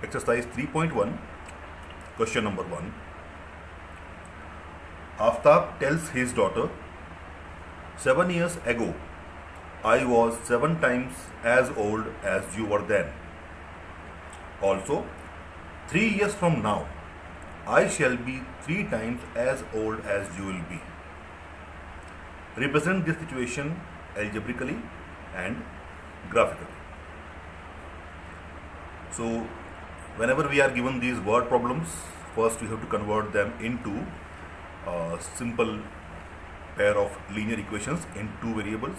Exercise 3.1, question number 1. Aftab tells his daughter, 7 years ago, I was 7 times as old as you were then. Also, 3 years from now, I shall be 3 times as old as you will be. Represent this situation algebraically and graphically. So, whenever we are given these word problems, first we have to convert them into a simple pair of linear equations in two variables.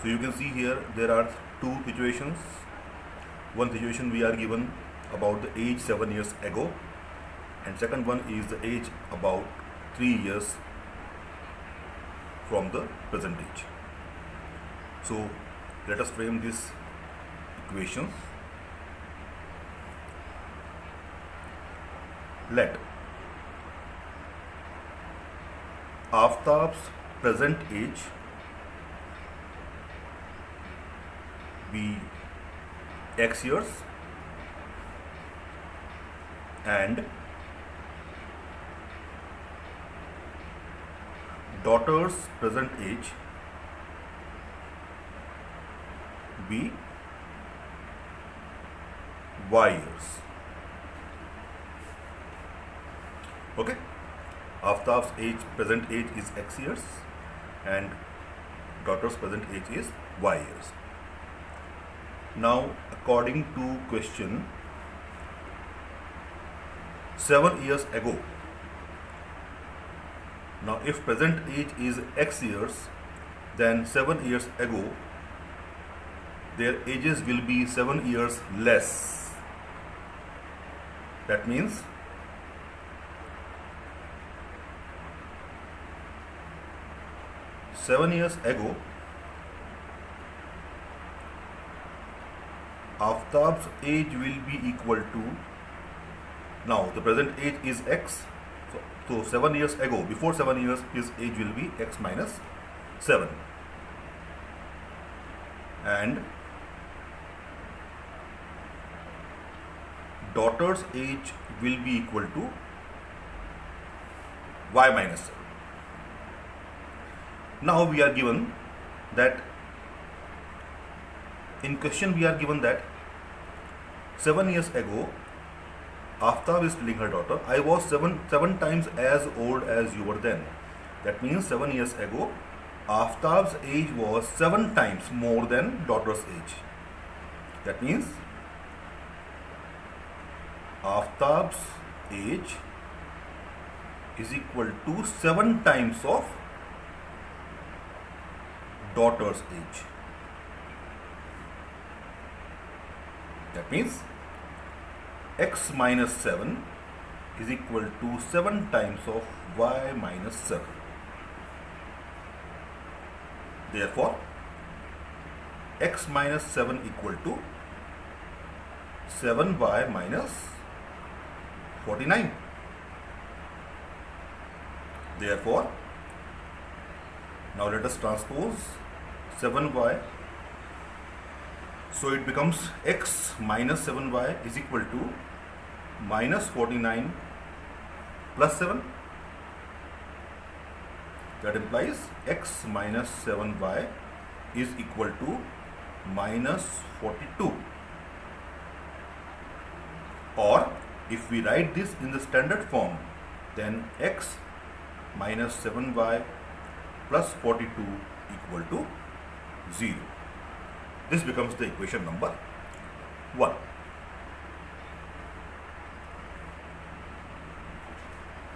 So you can see here there are two situations. One situation we are given about the age 7 years ago, and second one is the age about 3 years from the present age. So let us frame these equations. Let Aftab's present age be x years and daughter's present age be y years. Okay, Aftab's present age is x years and daughter's present age is y years. Now, according to question, 7 years ago. Now, if present age is x years, then 7 years ago, their ages will be 7 years less. That means 7 years ago, Aftab's age will be equal to, now the present age is x, so 7 years ago, before 7 years, his age will be x minus 7. And daughter's age will be equal to y minus 7. Now we are given that, in question we are given that 7 years ago, Aftab is telling her daughter, I was seven times as old as you were then. That means 7 years ago, Aftab's age was 7 times more than daughter's age. That means Aftab's age is equal to 7 times of daughter's age. That means x minus 7 is equal to 7 times of y minus 7. Therefore, x minus 7 equal to 7y minus 49. Therefore, now let us transpose 7y. So it becomes x minus 7y is equal to minus 49 plus 7. That implies x minus 7y is equal to minus 42. Or if we write this in the standard form, then x minus 7y plus 42 equal to 0. This becomes the equation number 1.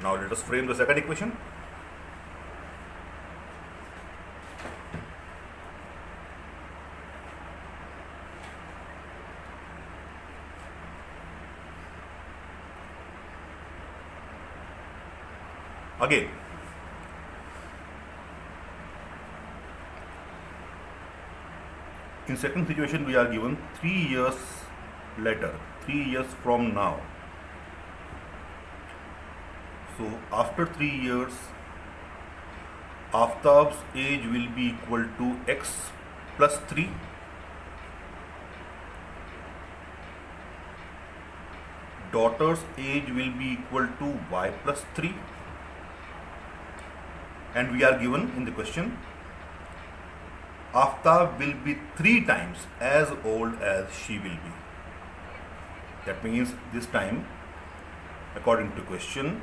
Now let us frame the second equation. Again, in second situation we are given 3 years later, 3 years from now. So after 3 years, Aftab's age will be equal to x plus 3 daughter's age will be equal to y plus 3, and we are given in the question Aftab will be 3 times as old as she will be. That means this time, according to question,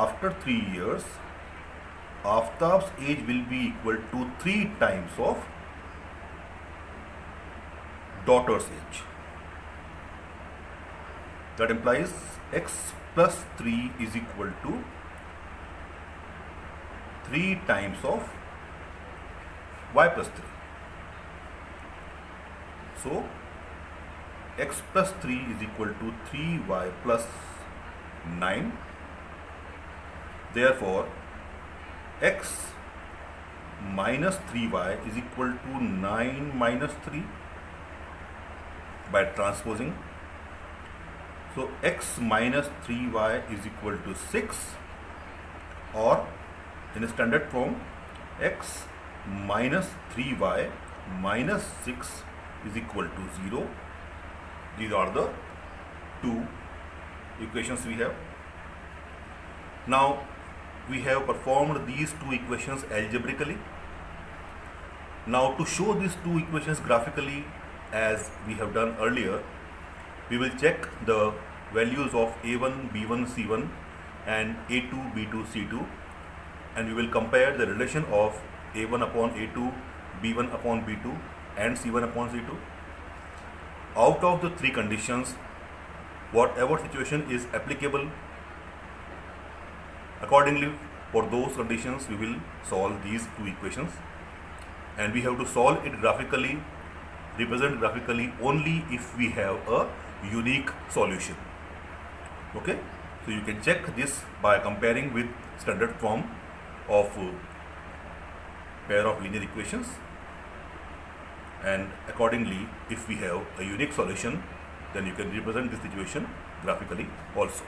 after 3 years, Aftab's age will be equal to 3 times of daughter's age. That implies x plus 3 is equal to 3 times of y plus 3. So x plus 3 is equal to 3y plus 9. Therefore, x minus 3y is equal to 9 minus 3 by transposing. So x minus 3y is equal to 6, or in a standard form, x minus 3y minus 6 is equal to 0. These are the two equations we have. Now we have performed these two equations algebraically. Now to show these two equations graphically as we have done earlier, we will check the values of a1, b1, c1 and a2, b2, c2, and we will compare the relation of a1 upon a2, b1 upon b2 and c1 upon c2. Out of the three conditions, whatever situation is applicable, accordingly for those conditions we will solve these two equations, and we have to solve it graphically, represent graphically only if we have a unique solution. Okay, so you can check this by comparing with standard form of pair of linear equations, and accordingly if we have a unique solution, then you can represent this situation graphically also.